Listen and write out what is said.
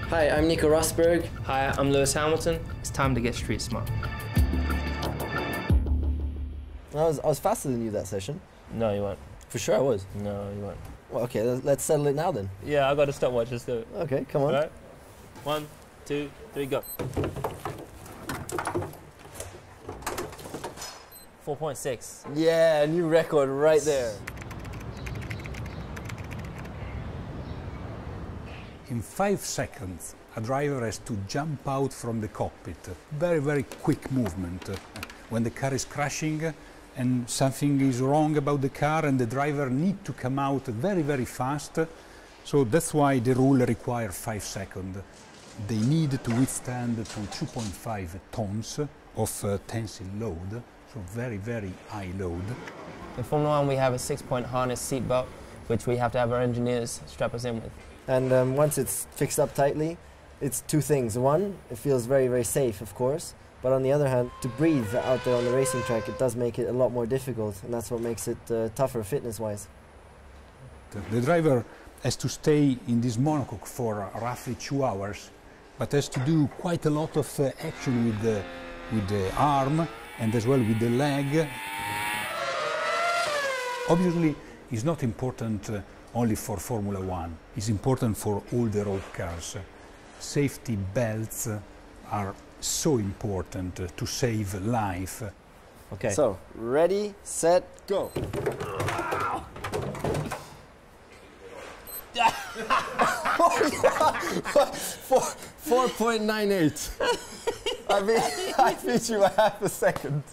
Hi, I'm Nico Rosberg. Hi, I'm Lewis Hamilton. It's time to get street smart. I was faster than you that session. No, you weren't. For sure I was. No, you weren't. Well, okay, let's settle it now then. Yeah, I got a stopwatch. Let's do it. Okay, come on. All right. 1, 2, 3, go. 4.6. Yeah, new record right there. In 5 seconds, a driver has to jump out from the cockpit. Very, very quick movement. When the car is crashing and something is wrong about the car and the driver needs to come out very, very fast. So that's why the rule requires 5 seconds. They need to withstand to 2.5 tons of tensile load. So very, very high load. In Formula 1, we have a 6-point harness seatbelt, which we have to have our engineers strap us in with. And once it's fixed up tightly, it's 2 things. One, it feels very, very safe, of course. But on the other hand, to breathe out there on the racing track, it does make it a lot more difficult. And that's what makes it tougher fitness-wise. The driver has to stay in this monocoque for roughly 2 hours, but has to do quite a lot of action with the arm and as well with the leg. Obviously, it's not important only for Formula 1. It's important for all the road cars. Safety belts are so important to save life. Okay. So, ready, set, go. 4.98. I beat you by half a second.